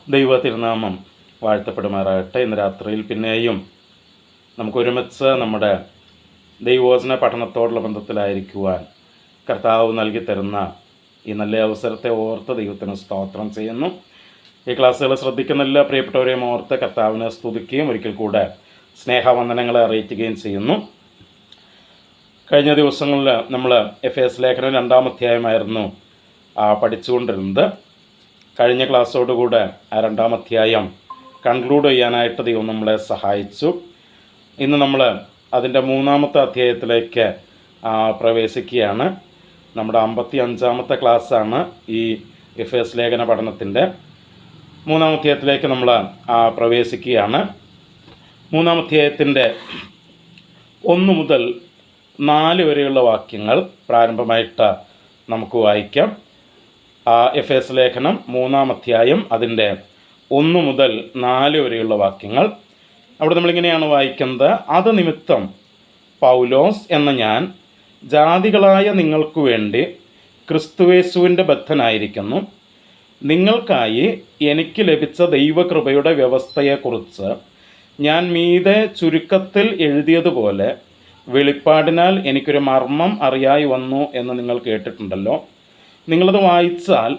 ദൈവ തിരുനാമം വാഴ്ത്തപ്പെടുമാറാകട്ടെ. ഇന്ന് രാത്രിയിൽ പിന്നെയും നമുക്ക് ഒരുമിച്ച് നമ്മുടെ ദൈവവചന പഠനത്തോടുള്ള ബന്ധത്തിലായിരിക്കുവാൻ കർത്താവ് നൽകി തരുന്ന ഈ നല്ല അവസരത്തെ ഓർത്ത് ദൈവത്തിന് സ്തോത്രം ചെയ്യുന്നു. ഈ ക്ലാസ്സുകൾ ശ്രദ്ധിക്കുന്ന എല്ലാ പ്രിയപ്പെട്ടവരെയും ഓർത്ത് കർത്താവിനെ സ്തുതിക്കുകയും ഒരിക്കൽ കൂടെ സ്നേഹവന്ദനങ്ങളെ അറിയിക്കുകയും ചെയ്യുന്നു. കഴിഞ്ഞ ദിവസങ്ങളിൽ നമ്മൾ എഫേസ് ലേഖനം 2-ാം അധ്യായമായിരുന്നു പഠിച്ചുകൊണ്ടിരുന്നത്. കഴിഞ്ഞ ക്ലാസ്സോടുകൂടെ ആ 2-ാം അധ്യായം കൺക്ലൂഡ് ചെയ്യാനായിട്ട് ദൈവം നമ്മളെ സഹായിച്ചു. ഇന്ന് നമ്മൾ അതിൻ്റെ 3-ാമത്തെ അധ്യായത്തിലേക്ക് പ്രവേശിക്കുകയാണ്. നമ്മുടെ 55-ാമത്തെ ക്ലാസ്സാണ് ഈ എഫേസ് ലേഖന പഠനത്തിൻ്റെ. 3-ാം അധ്യായത്തിലേക്ക് നമ്മൾ പ്രവേശിക്കുകയാണ്. 3-ാം അധ്യായത്തിൻ്റെ 1 മുതൽ 4 വരെയുള്ള വാക്യങ്ങൾ പ്രാരംഭമായിട്ട് നമുക്ക് വായിക്കാം. എഫേസ് ലേഖനം 3-ാം അധ്യായം അതിൻ്റെ 1 മുതൽ 4 വരെയുള്ള വാക്യങ്ങൾ. അവിടെ നമ്മളിങ്ങനെയാണ് വായിക്കുന്നത്: അത് നിമിത്തം പൗലോസ് എന്ന ഞാൻ ജാതികളായ നിങ്ങൾക്ക് വേണ്ടി ക്രിസ്തുയേശുവിൻ്റെ ബദ്ധനായിരിക്കുന്നു. നിങ്ങൾക്കായി എനിക്ക് ലഭിച്ച ദൈവകൃപയുടെ വ്യവസ്ഥയെക്കുറിച്ച് ഞാൻ മീതെ ചുരുക്കത്തിൽ എഴുതിയതുപോലെ വെളിപ്പാടിനാൽ എനിക്കൊരു മർമ്മം അറിയായി വന്നു എന്ന് നിങ്ങൾ കേട്ടിട്ടുണ്ടല്ലോ. നിങ്ങളത് വായിച്ചാൽ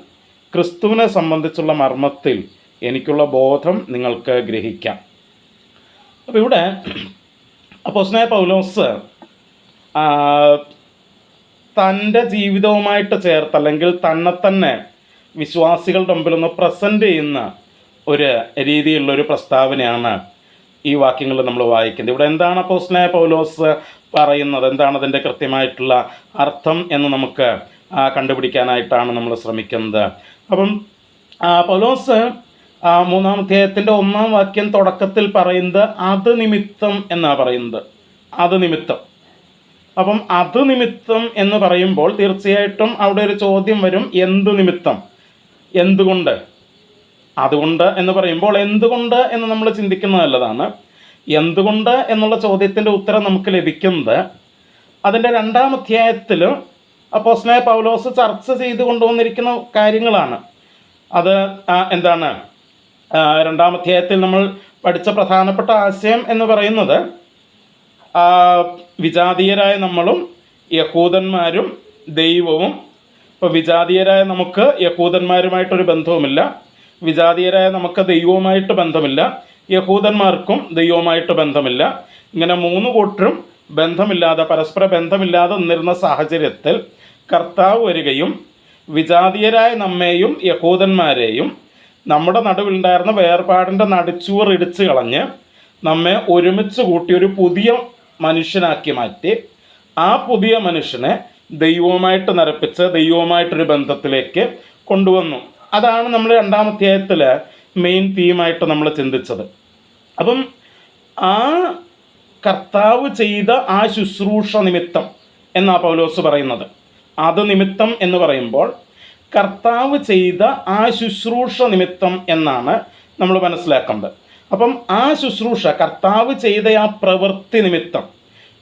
ക്രിസ്തുവിനെ സംബന്ധിച്ചുള്ള മർമ്മത്തിൽ എനിക്കുള്ള ബോധം നിങ്ങൾക്ക് ഗ്രഹിക്കാം. അപ്പോൾ ഇവിടെ അപ്പോസ്തലനായ പൗലോസ് തൻ്റെ ജീവിതവുമായിട്ട് ചേർത്ത്, അല്ലെങ്കിൽ തന്നെ വിശ്വാസികളുടെ മുമ്പിലൊന്ന് പ്രസൻറ്റ് ചെയ്യുന്ന ഒരു രീതിയിലുള്ളൊരു പ്രസ്താവനയാണ് ഈ വാക്യങ്ങളിൽ നമ്മൾ വായിക്കുന്നത്. ഇവിടെ എന്താണ് അപ്പോസ്തലനായ പൗലോസ് പറയുന്നത്, എന്താണ് അതിൻ്റെ കൃത്യമായിട്ടുള്ള അർത്ഥം എന്ന് നമുക്ക് കണ്ടുപിടിക്കാനായിട്ടാണ് നമ്മൾ ശ്രമിക്കുന്നത്. അപ്പം പൗലോസ് 3-ാം അധ്യായത്തിൻ്റെ 1-ാം വാക്യം തുടക്കത്തിൽ പറയുന്നത് അത് നിമിത്തം എന്നാണ് പറയുന്നത്. അത് നിമിത്തം. അപ്പം അത് നിമിത്തം എന്ന് പറയുമ്പോൾ തീർച്ചയായിട്ടും അവിടെ ഒരു ചോദ്യം വരും: എന്ത് നിമിത്തം, എന്തുകൊണ്ട്? അതുകൊണ്ട് എന്ന് പറയുമ്പോൾ എന്തുകൊണ്ട് എന്ന് നമ്മൾ ചിന്തിക്കുന്നത് നല്ലതാണ്. എന്തുകൊണ്ട് എന്നുള്ള ചോദ്യത്തിൻ്റെ ഉത്തരം നമുക്ക് ലഭിക്കുന്നത് അതിൻ്റെ 2-ാം അധ്യായത്തിൽ അപ്പോസ്തലനായ പൗലോസ് ചർച്ച ചെയ്ത് കൊണ്ടുവന്നിരിക്കുന്ന കാര്യങ്ങളാണ്. അത് എന്താണ്? 2-ാം അധ്യായത്തിൽ നമ്മൾ പഠിച്ച പ്രധാനപ്പെട്ട ആശയം എന്ന് പറയുന്നത് വിജാതീയരായ നമ്മളും യഹൂദന്മാരും ദൈവവും. ഇപ്പോൾ വിജാതീയരായ നമുക്ക് യഹൂദന്മാരുമായിട്ടൊരു ബന്ധവുമില്ല, വിജാതീയരായ നമുക്ക് ദൈവവുമായിട്ട് ബന്ധമില്ല, യഹൂദന്മാർക്കും ദൈവവുമായിട്ട് ബന്ധമില്ല. ഇങ്ങനെ 3 കൂട്ടരും ബന്ധമില്ലാതെ, പരസ്പര ബന്ധമില്ലാതെ നിന്നിരുന്ന സാഹചര്യത്തിൽ കർത്താവ് വരികയും വിജാതീയരായ നമ്മെയും യഹൂദന്മാരെയും നമ്മുടെ നടുവിലുണ്ടായിരുന്ന വേർപാടിൻ്റെ നടുച്ചുവർ ഇടിച്ചു കളഞ്ഞ് നമ്മെ ഒരുമിച്ച് കൂട്ടി ഒരു പുതിയ മനുഷ്യനാക്കി മാറ്റി ആ പുതിയ മനുഷ്യനെ ദൈവവുമായിട്ട് നിരപ്പിച്ച് ദൈവവുമായിട്ടൊരു ബന്ധത്തിലേക്ക് കൊണ്ടുവന്നു. അതാണ് നമ്മൾ 2-ാം അധ്യായത്തിൽ മെയിൻ തീമായിട്ട് നമ്മൾ ചിന്തിച്ചത്. അപ്പം ആ കർത്താവ് ചെയ്ത ആ ശുശ്രൂഷ നിമിത്തം എന്നാണ് പൗലോസ് പറയുന്നത്. അത് നിമിത്തം എന്ന് പറയുമ്പോൾ കർത്താവ് ചെയ്ത ആ ശുശ്രൂഷ നിമിത്തം എന്നാണ് നമ്മൾ മനസ്സിലാക്കുന്നത്. അപ്പം ആ ശുശ്രൂഷ, കർത്താവ് ചെയ്ത ആ പ്രവൃത്തി നിമിത്തം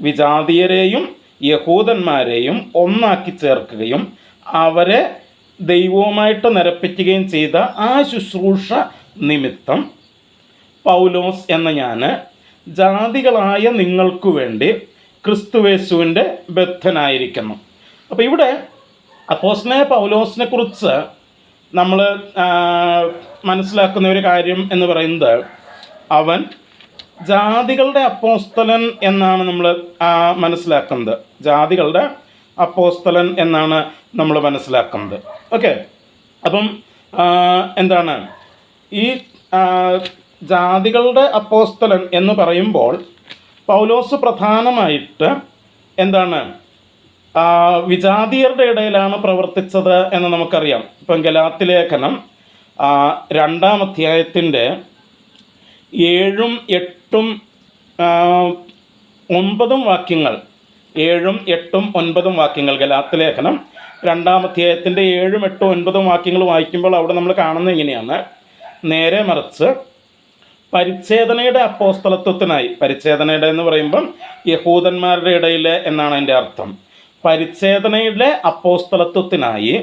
വിജാതീയരെയും യഹൂദന്മാരെയും ഒന്നാക്കി ചേർക്കുകയും അവരെ ദൈവവുമായിട്ട് നിരപ്പിക്കുകയും ചെയ്ത ആ ശുശ്രൂഷ നിമിത്തം പൗലോസ് എന്ന ഞാൻ ജാതികളായ നിങ്ങൾക്ക് വേണ്ടി ക്രിസ്തുയേശുവിൻ്റെ ബദ്ധനായിരിക്കുന്നു. അപ്പോൾ ഇവിടെ അപ്പോസ്തലനായ പൗലോസിനെ കുറിച്ച് നമ്മൾ മനസ്സിലാക്കുന്ന ഒരു കാര്യം എന്ന് പറയുന്നത് അവൻ ജാതികളുടെ അപ്പോസ്തലൻ എന്നാണ് നമ്മൾ മനസ്സിലാക്കുന്നത്. ജാതികളുടെ അപ്പോസ്തലൻ എന്നാണ് നമ്മൾ മനസ്സിലാക്കുന്നത്. ഓക്കെ. അപ്പം എന്താണ് ഈ ജാതികളുടെ അപ്പോസ്തലൻ എന്ന് പറയുമ്പോൾ പൗലോസ് പ്രധാനമായിട്ട് എന്താണ് വിജാതീയരുടെ ഇടയിലാണ് പ്രവർത്തിച്ചത് എന്ന് നമുക്കറിയാം. ഇപ്പം ഗലാത്യ ലേഖനം 2-ാം അധ്യായത്തിൻ്റെ 7, 8, 9 വാക്യങ്ങൾ, 7, 8, 9 വാക്യങ്ങൾ, ഗലാത്യ ലേഖനം 2-ാം അധ്യായത്തിൻ്റെ 7, 8, 9 വാക്യങ്ങൾ വായിക്കുമ്പോൾ അവിടെ നമ്മൾ കാണുന്നത് ഇങ്ങനെയാണ്: നേരെ മറിച്ച് പരിച്ഛേദനയുടെ അപ്പോസ്തലത്വത്തിനായി, പരിച്ഛേദനയുടെ എന്ന് പറയുമ്പം യഹൂദന്മാരുടെ ഇടയിൽ എന്നാണ് അതിൻ്റെ അർത്ഥം, പരിച്ഛേദനയുടെ അപ്പോസ്തലത്വത്തിനായി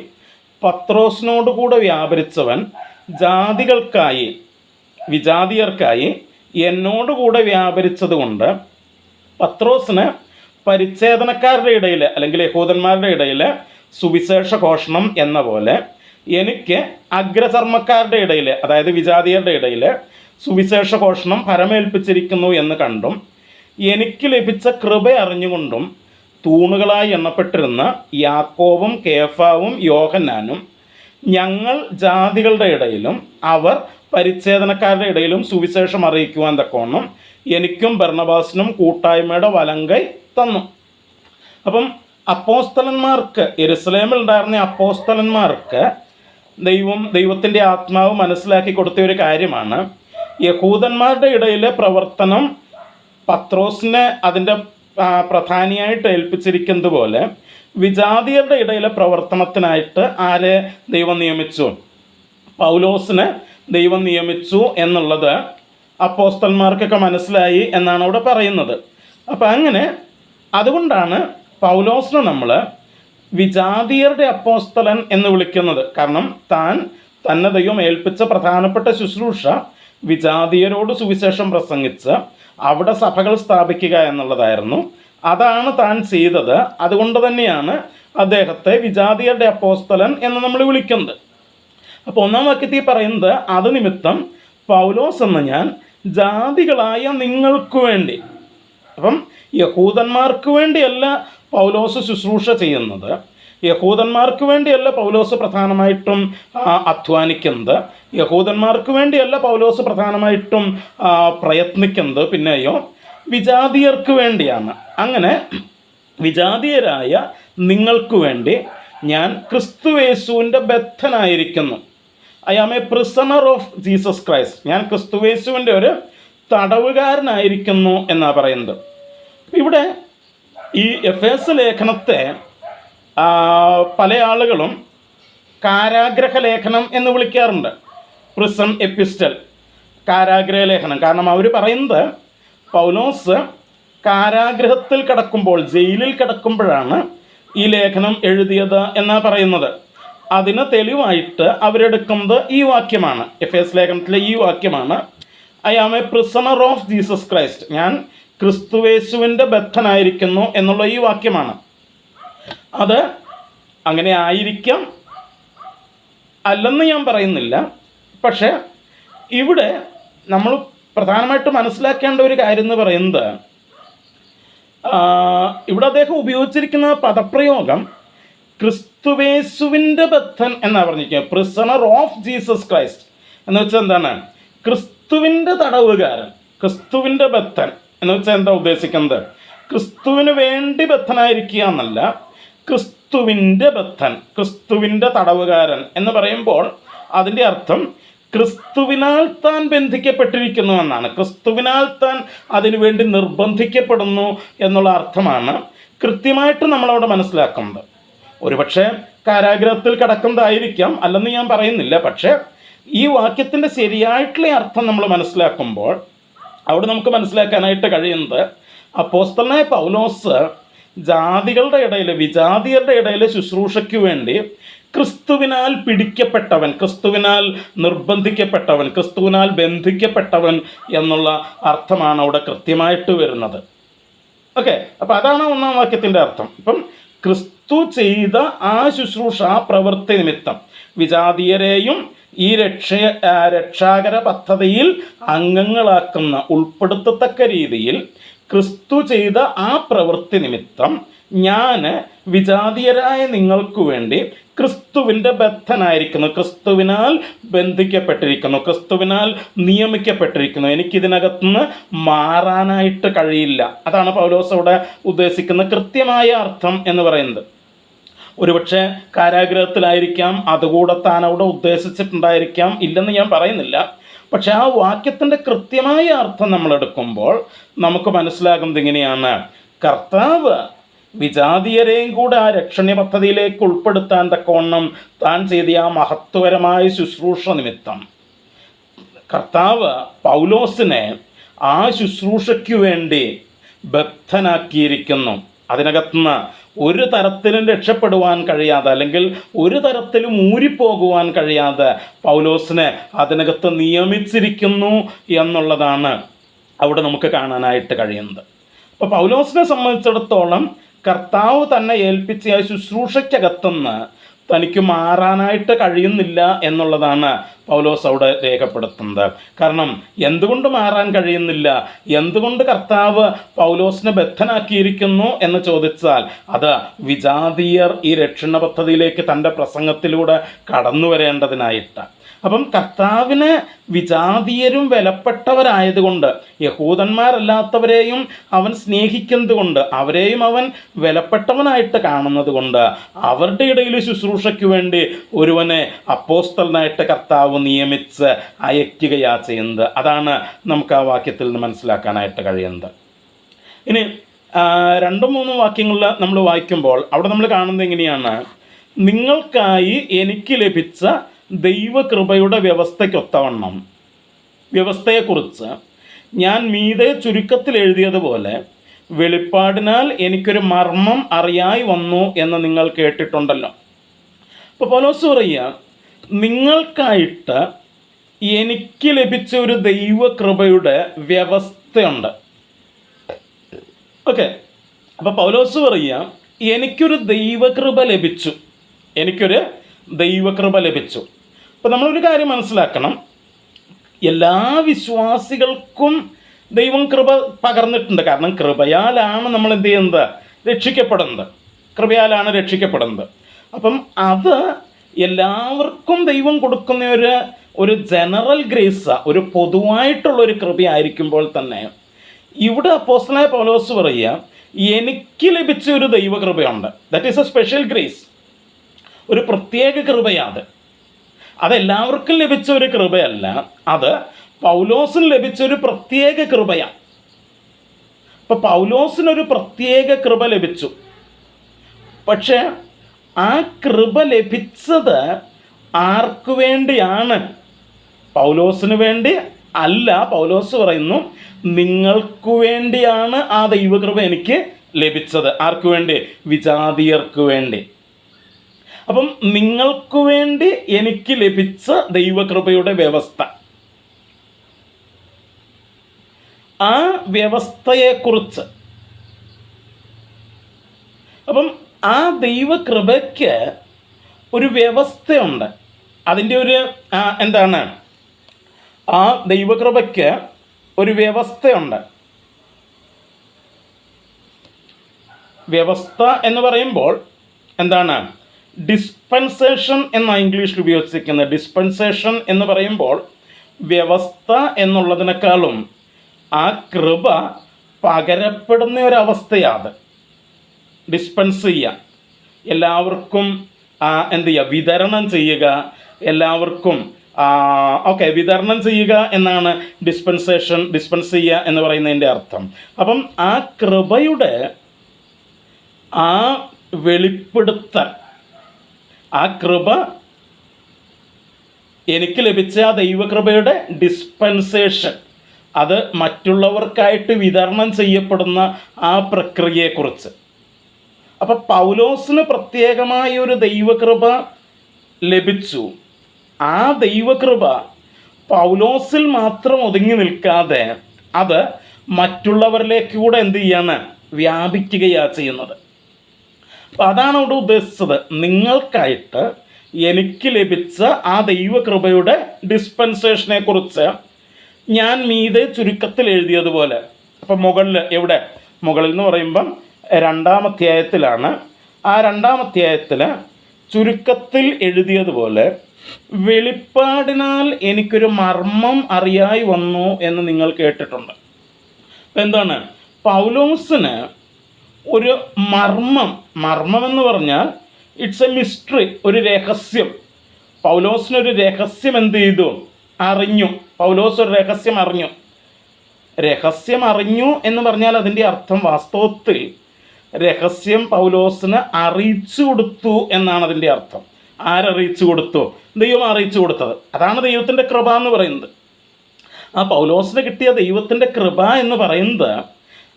പത്രോസിനോടുകൂടെ വ്യാപരിച്ചവൻ ജാതികൾക്കായി, വിജാതിയർക്കായി എന്നോടുകൂടെ വ്യാപരിച്ചതുകൊണ്ട് പത്രോസിന് പരിച്ഛേദനക്കാരുടെ ഇടയിൽ അല്ലെങ്കിൽ യഹൂദന്മാരുടെ ഇടയിൽ സുവിശേഷ ഘോഷണം എന്ന പോലെ എനിക്ക് അഗ്രചർമ്മക്കാരുടെ ഇടയിൽ, അതായത് വിജാതിയരുടെ ഇടയിൽ സുവിശേഷ ഘോഷണം ഫലമേൽപ്പിച്ചിരിക്കുന്നു എന്ന് കണ്ടും എനിക്ക് ലഭിച്ച കൃപ അറിഞ്ഞുകൊണ്ടും തൂണുകളായി എണ്ണപ്പെട്ടിരുന്ന യാക്കോബും കേഫാവും യോഹന്നാനും ഞങ്ങൾ ജാതികളുടെ ഇടയിലും അവർ പരിച്ഛേദനക്കാരുടെ ഇടയിലും സുവിശേഷം അറിയിക്കുവാൻ തക്കവണ്ണം എനിക്കും ബർന്നബാസിനും കൂട്ടായ്മയുടെ വലങ്കൈ തന്നു. അപ്പം അപ്പോസ്തലന്മാർക്ക്, യെരുശലേമിൽ ഉണ്ടായിരുന്ന അപ്പോസ്തലന്മാർക്ക് ദൈവത്തിൻ്റെ ആത്മാവ് മനസ്സിലാക്കി കൊടുത്ത ഒരു കാര്യമാണ്, യഹൂദന്മാരുടെ ഇടയിലെ പ്രവർത്തനം പത്രോസിനെ അതിൻ്റെ പ്രധാനിയായിട്ട് ഏൽപ്പിച്ചിരിക്കുന്നത് പോലെ വിജാതിയരുടെ ഇടയിലെ പ്രവർത്തനത്തിനായിട്ട് ആരെ ദൈവം നിയമിച്ചു? പൗലോസിനെ ദൈവം നിയമിച്ചു എന്നുള്ളത് അപ്പോസ്തലന്മാർക്കൊക്കെ മനസ്സിലായി എന്നാണ് അവിടെ പറയുന്നത്. അപ്പം അങ്ങനെ അതുകൊണ്ടാണ് പൗലോസിനെ നമ്മൾ വിജാതിയരുടെ അപ്പോസ്തലൻ എന്ന് വിളിക്കുന്നത്. കാരണം തന്നെ ദൈവം ഏൽപ്പിച്ച പ്രധാനപ്പെട്ട ശുശ്രൂഷ വിജാതിയരോട് സുവിശേഷം പ്രസംഗിച്ച് അവിടെ സഭകൾ സ്ഥാപിക്കുക എന്നുള്ളതായിരുന്നു. അതാണ് താൻ ചെയ്തത്. അതുകൊണ്ട് തന്നെയാണ് അദ്ദേഹത്തെ വിജാതിയരുടെ അപ്പോസ്തലൻ എന്ന് നമ്മൾ വിളിക്കുന്നത്. അപ്പോൾ 1-ാം വാക്യത്തിൽ പറയുന്നത്, അത് നിമിത്തം പൗലോസ് എന്ന ഞാൻ ജാതികളായ നിങ്ങൾക്ക് വേണ്ടി. അപ്പം യഹൂദന്മാർക്ക് വേണ്ടിയല്ല പൗലോസ് ശുശ്രൂഷ ചെയ്യുന്നത്, യഹൂദന്മാർക്ക് വേണ്ടിയല്ല പൗലോസ് പ്രധാനമായിട്ടും അധ്വാനിക്കുന്നത്, യഹൂദന്മാർക്ക് വേണ്ടിയല്ല പൗലോസ് പ്രധാനമായിട്ടും പ്രയത്നിക്കുന്നത്, പിന്നെയോ വിജാതിയർക്ക് വേണ്ടിയാണ്. അങ്ങനെ വിജാതിയരായ നിങ്ങൾക്ക് വേണ്ടി ഞാൻ ക്രിസ്തുയേശുവിൻ്റെ ബദ്ധനായിരിക്കുന്നു. I am a prisoner of Jesus Christ. ഞാൻ ക്രിസ്തുയേശുവിൻ്റെ ഒരു തടവുകാരനായിരിക്കുന്നു എന്നാണ് പറയുന്നത്. ഇവിടെ ഈ എഫേസ് ലേഖനത്തെ പല ആളുകളും കാരാഗ്രഹ ലേഖനം എന്ന് വിളിക്കാറുണ്ട്. പ്രിസൺ എപ്പിസ്റ്റൽ, കാരാഗ്രഹ ലേഖനം. കാരണം അവർ പറയുന്നത് പൗലോസ് കാരാഗ്രഹത്തിൽ കിടക്കുമ്പോൾ, ജയിലിൽ കിടക്കുമ്പോഴാണ് ഈ ലേഖനം എഴുതിയത് എന്നാണ് പറയുന്നത്. അതിന് തെളിവായിട്ട് അവരെടുക്കുന്നത് ഈ വാക്യമാണ്, എഫേസ് ലേഖനത്തിലെ ഈ വാക്യമാണ്, I am a prisoner of Jesus Christ. ഞാൻ ക്രിസ്തുയേശുവിൻ്റെ ബദ്ധനായിരിക്കുന്നു എന്നുള്ള ഈ വാക്യമാണ്. അത് അങ്ങനെ ആയിരിക്കാം, അല്ലെന്ന് ഞാൻ പറയുന്നില്ല. പക്ഷേ ഇവിടെ നമ്മൾ പ്രധാനമായിട്ട് മനസ്സിലാക്കേണ്ട ഒരു കാര്യം എന്ന് പറയുന്നത്, ഇവിടെ അദ്ദേഹം ഉപയോഗിച്ചിരിക്കുന്ന പദപ്രയോഗം ക്രിസ്തുയേശുവിൻ്റെ ബദ്ധൻ എന്നാണ് പറഞ്ഞിരിക്കുന്നത്. പ്രിസണർ ഓഫ് ജീസസ് ക്രൈസ്റ്റ് എന്ന് വെച്ചാൽ എന്താണ്? ക്രിസ്തുവിൻ്റെ തടവുകാരൻ, ക്രിസ്തുവിൻ്റെ ബദ്ധൻ എന്ന് വെച്ചാൽ എന്താ ഉദ്ദേശിക്കുന്നത്? ക്രിസ്തുവിന് വേണ്ടി ബദ്ധനായിരിക്കുക എന്നല്ല, ക്രിസ്തുവിൻ്റെ ബദ്ധൻ, ക്രിസ്തുവിൻ്റെ തടവുകാരൻ എന്ന് പറയുമ്പോൾ അതിൻ്റെ അർത്ഥം ക്രിസ്തുവിനാൽ താൻ ബന്ധിക്കപ്പെട്ടിരിക്കുന്നു എന്നാണ്. ക്രിസ്തുവിനാൽ താൻ അതിനുവേണ്ടി നിർബന്ധിക്കപ്പെടുന്നു എന്നുള്ള അർത്ഥമാണ് കൃത്യമായിട്ട് നമ്മളവിടെ മനസ്സിലാക്കുന്നത്. ഒരുപക്ഷെ കാരാഗ്രഹത്തിൽ കിടക്കുന്നതായിരിക്കാം, അല്ലെന്ന് ഞാൻ പറയുന്നില്ല. പക്ഷേ ഈ വാക്യത്തിൻ്റെ ശരിയായിട്ടുള്ള അർത്ഥം നമ്മൾ മനസ്സിലാക്കുമ്പോൾ അവിടെ നമുക്ക് മനസ്സിലാക്കാനായിട്ട് കഴിയുന്നത്, അപ്പോസ്തലനായ പൗലോസ് ജാതികളുടെ ഇടയിൽ, വിജാതിയരുടെ ഇടയിൽ ശുശ്രൂഷയ്ക്ക് വേണ്ടി ക്രിസ്തുവിനാൽ പിടിക്കപ്പെട്ടവൻ, ക്രിസ്തുവിനാൽ നിർബന്ധിക്കപ്പെട്ടവൻ, ക്രിസ്തുവിനാൽ ബന്ധിക്കപ്പെട്ടവൻ എന്നുള്ള അർത്ഥമാണ് അവിടെ കൃത്യമായിട്ട് വരുന്നത്. ഓക്കെ, അപ്പം അതാണ് 1-ാം വാക്യത്തിൻ്റെ അർത്ഥം. ഇപ്പം ക്രിസ്തു ചെയ്ത ആ ശുശ്രൂഷ, ആ പ്രവൃത്തി നിമിത്തം വിജാതീയരെയും ഈ രക്ഷാകര പദ്ധതിയിൽ അംഗങ്ങളാക്കുന്ന, ഉൾപ്പെടുത്തത്തക്ക രീതിയിൽ ക്രിസ്തു ചെയ്ത ആ പ്രവൃത്തി നിമിത്തം ഞാൻ വിജാതീയരായ നിങ്ങൾക്ക് വേണ്ടി ക്രിസ്തുവിൻ്റെ ബദ്ധനായിരിക്കുന്നു, ക്രിസ്തുവിനാൽ ബന്ധിക്കപ്പെട്ടിരിക്കുന്നു, ക്രിസ്തുവിനാൽ നിയമിക്കപ്പെട്ടിരിക്കുന്നു. എനിക്കിതിനകത്തുനിന്ന് മാറാനായിട്ട് കഴിയില്ല. അതാണ് പൗലോസ് അവിടെ ഉദ്ദേശിക്കുന്ന കൃത്യമായ അർത്ഥം എന്ന് പറയുന്നത്. ഒരുപക്ഷെ കാരാഗ്രഹത്തിലായിരിക്കാം, അതുകൂടെ താൻ അവിടെ ഉദ്ദേശിച്ചിട്ടുണ്ടായിരിക്കാം, ഇല്ലെന്ന് ഞാൻ പറയുന്നില്ല. പക്ഷെ ആ വാക്യത്തിൻ്റെ കൃത്യമായ അർത്ഥം നമ്മൾ എടുക്കുമ്പോൾ നമുക്ക് മനസ്സിലാകുന്നത് ഇങ്ങനെയാണ്: കർത്താവ് വിജാതീയരെയും കൂടെ ആ രക്ഷണീയ പദ്ധതിയിലേക്ക് ഉൾപ്പെടുത്താൻ തക്കവണ്ണം താൻ ചെയ്ത ആ മഹത്വപരമായ ശുശ്രൂഷ നിമിത്തം കർത്താവ് പൗലോസിനെ ആ ശുശ്രൂഷയ്ക്ക് വേണ്ടി ബദ്ധനാക്കിയിരിക്കുന്നു. അതിനകത്തുനിന്ന് ഒരു തരത്തിലും രക്ഷപ്പെടുവാൻ കഴിയാതെ, അല്ലെങ്കിൽ ഒരു തരത്തിലും ഊരിപ്പോകുവാൻ കഴിയാതെ പൗലോസിനെ അതിനകത്ത് നിയമിച്ചിരിക്കുന്നു എന്നുള്ളതാണ് അവിടെ നമുക്ക് കാണാനായിട്ട് കഴിയുന്നത്. അപ്പോൾ പൗലോസിനെ സംബന്ധിച്ചിടത്തോളം കർത്താവ് തന്നെ ഏൽപ്പിച്ച ആ ശുശ്രൂഷയ്ക്കകത്തുനിന്ന് തനിക്ക് മാറാനായിട്ട് കഴിയുന്നില്ല എന്നുള്ളതാണ് പൗലോസ് അവിടെ രേഖപ്പെടുത്തുന്നത്. കാരണം എന്തുകൊണ്ട് മാറാൻ കഴിയുന്നില്ല, എന്തുകൊണ്ട് കർത്താവ് പൗലോസിനെ ബദ്ധനാക്കിയിരിക്കുന്നു എന്ന് ചോദിച്ചാൽ അത് വിജാതീയർ ഈ രക്ഷണ പദ്ധതിയിലേക്ക് തൻ്റെ പ്രസംഗത്തിലൂടെ കടന്നു വരേണ്ടതിനായിട്ടാണ്. അപ്പം കർത്താവിന് വിജാതീയരും വിലപ്പെട്ടവരായതുകൊണ്ട്, യഹൂദന്മാരല്ലാത്തവരെയും അവൻ സ്നേഹിക്കുന്നത് കൊണ്ട്, അവരെയും അവൻ വിലപ്പെട്ടവനായിട്ട് കാണുന്നത് കൊണ്ട് അവരുടെ ഇടയിൽ ശുശ്രൂഷയ്ക്ക് വേണ്ടി ഒരുവനെ അപ്പോസ്തലനായിട്ട് കർത്താവ് നിയമിച്ച് അയക്കുകയാ ചെയ്യുന്നത്. അതാണ് നമുക്ക് ആ വാക്യത്തിൽ നിന്ന് മനസ്സിലാക്കാനായിട്ട് കഴിയുന്നത്. ഇനി 2-3 വാക്യങ്ങളിൽ നമ്മൾ വായിക്കുമ്പോൾ അവിടെ നമ്മൾ കാണുന്നത് എങ്ങനെയാണ്? നിങ്ങൾക്കായി എനിക്ക് ലഭിച്ച ദൈവകൃപയുടെ വ്യവസ്ഥയ്ക്കൊത്തവണ്ണം, വ്യവസ്ഥയെക്കുറിച്ച് ഞാൻ മീതെ ചുരുക്കത്തിൽ എഴുതിയതുപോലെ വെളിപ്പാടിനാൽ എനിക്കൊരു മർമ്മം അറിയായി വന്നു എന്ന് നിങ്ങൾ കേട്ടിട്ടുണ്ടല്ലോ. അപ്പോൾ പൗലോസ് പറയുക, നിങ്ങൾക്കായിട്ട് എനിക്ക് ലഭിച്ച ഒരു ദൈവകൃപയുടെ വ്യവസ്ഥയുണ്ട്. ഓക്കെ, അപ്പോൾ പൗലോസ് പറയുക, എനിക്കൊരു ദൈവകൃപ ലഭിച്ചു, എനിക്കൊരു ദൈവകൃപ ലഭിച്ചു. അപ്പോൾ നമ്മളൊരു കാര്യം മനസ്സിലാക്കണം, എല്ലാ വിശ്വാസികൾക്കും ദൈവം കൃപ പകർന്നിട്ടുണ്ട്. കാരണം കൃപയാലാണ് നമ്മൾ എന്ത് ചെയ്യുന്നത്? രക്ഷിക്കപ്പെടുന്നത്. കൃപയാലാണ് രക്ഷിക്കപ്പെടുന്നത്. അപ്പം അത് എല്ലാവർക്കും ദൈവം കൊടുക്കുന്ന ഒരു ജനറൽ ഗ്രേസ്, ഒരു പൊതുവായിട്ടുള്ളൊരു കൃപയായിരിക്കുമ്പോൾ തന്നെ ഇവിടെ അപ്പോസ്തലനായ പൗലോസ് പറയുക, എനിക്ക് ലഭിച്ച ഒരു ദൈവകൃപയുണ്ട്. That is a special grace, ഒരു പ്രത്യേക കൃപയാണ്. അതെല്ലാവർക്കും ലഭിച്ച ഒരു കൃപയല്ല, അത് പൗലോസിന് ലഭിച്ചൊരു പ്രത്യേക കൃപയാണ്. അപ്പോൾ പൗലോസിനൊരു പ്രത്യേക കൃപ ലഭിച്ചു. പക്ഷേ ആ കൃപ ലഭിച്ചത് ആർക്കു വേണ്ടിയാണ്? പൗലോസിന് വേണ്ടി അല്ല. പൗലോസ് പറയുന്നു, നിങ്ങൾക്ക് വേണ്ടിയാണ് ആ ദൈവകൃപ എനിക്ക് ലഭിച്ചത്. ആർക്കു വേണ്ടി? വിജാതീയർക്ക് വേണ്ടി. അപ്പം നിങ്ങൾക്ക് വേണ്ടി എനിക്ക് ലഭിച്ച ദൈവകൃപയുടെ വ്യവസ്ഥ, ആ വ്യവസ്ഥയെക്കുറിച്ച്, അപ്പം ആ ദൈവകൃപയ്ക്ക് ഒരു വ്യവസ്ഥയുണ്ട്. അതിൻ്റെ എന്താണ്? ആ ദൈവകൃപയ്ക്ക് ഒരു വ്യവസ്ഥയുണ്ട്. വ്യവസ്ഥ എന്ന് പറയുമ്പോൾ എന്താണ്? ഡിസ്പെൻസേഷൻ എന്ന ഇംഗ്ലീഷിൽ ഉപയോഗിച്ചിരിക്കുന്നത്. ഡിസ്പെൻസേഷൻ എന്ന് പറയുമ്പോൾ വ്യവസ്ഥ എന്നുള്ളതിനേക്കാളും ആ കൃപ പകരപ്പെടുന്ന ഒരവസ്ഥയാണ്. ഡിസ്പെൻസ് ചെയ്യുക, എല്ലാവർക്കും എന്ത് ചെയ്യുക? വിതരണം ചെയ്യുക, എല്ലാവർക്കും വിതരണം ചെയ്യുക എന്നാണ് ഡിസ്പെൻസ് ചെയ്യുക എന്ന് പറയുന്നതിൻ്റെ അർത്ഥം. അപ്പം ആ കൃപയുടെ ആ വെളിപ്പെടുത്തൽ, ആ കൃപ, എനിക്ക് ലഭിച്ച ആ ദൈവകൃപയുടെ ഡിസ്പെൻസേഷൻ, അത് മറ്റുള്ളവർക്കായിട്ട് വിതരണം ചെയ്യപ്പെടുന്ന ആ പ്രക്രിയയെക്കുറിച്ച്. അപ്പം പൗലോസിന് പ്രത്യേകമായ ഒരു ദൈവകൃപ ലഭിച്ചു. ആ ദൈവകൃപ പൗലോസിൽ മാത്രം ഒതുങ്ങി നിൽക്കാതെ അത് മറ്റുള്ളവരിലേക്ക് കൂടെ എന്ത് ചെയ്യാണ്? വ്യാപിക്കുകയാണ് ചെയ്യുന്നത്. അപ്പം അതാണ് അവിടെ ഉദ്ദേശിച്ചത്. നിങ്ങൾക്കായിട്ട് എനിക്ക് ലഭിച്ച ആ ദൈവകൃപയുടെ ഡിസ്പെൻസേഷനെ കുറിച്ച് ഞാൻ മീതെ ചുരുക്കത്തിൽ എഴുതിയതുപോലെ. അപ്പം മുകളിൽ എവിടെ? മുകളിൽ എന്ന് പറയുമ്പം 2-ാം അധ്യായത്തിലാണ്. ആ 2-ാം അധ്യായത്തിൽ ചുരുക്കത്തിൽ എഴുതിയതുപോലെ വെളിപ്പാടിനാൽ എനിക്കൊരു മർമ്മം അറിയായി വന്നു എന്ന് നിങ്ങൾ കേട്ടിട്ടുണ്ട്. എന്താണ്? പൗലോസിന് ഒരു മർമ്മം എന്ന് പറഞ്ഞാൽ ഇറ്റ്സ് എ മിസ്റ്ററി, ഒരു രഹസ്യം. പൗലോസിനൊരു രഹസ്യം എന്ത് ചെയ്തു? അറിഞ്ഞു. പൗലോസ് ഒരു രഹസ്യം അറിഞ്ഞു. രഹസ്യം അറിഞ്ഞു എന്ന് പറഞ്ഞാൽ അതിൻ്റെ അർത്ഥം വാസ്തവത്തിൽ രഹസ്യം പൗലോസിന് അറിയിച്ചു കൊടുത്തു എന്നാണ് അതിൻ്റെ അർത്ഥം. ആരറിയിച്ചു കൊടുത്തു? ദൈവം അറിയിച്ചു കൊടുത്തത്. അതാണ് ദൈവത്തിൻ്റെ കൃപ എന്ന് പറയുന്നത്. ആ പൗലോസിന് കിട്ടിയ ദൈവത്തിൻ്റെ കൃപ എന്ന് പറയുന്നത്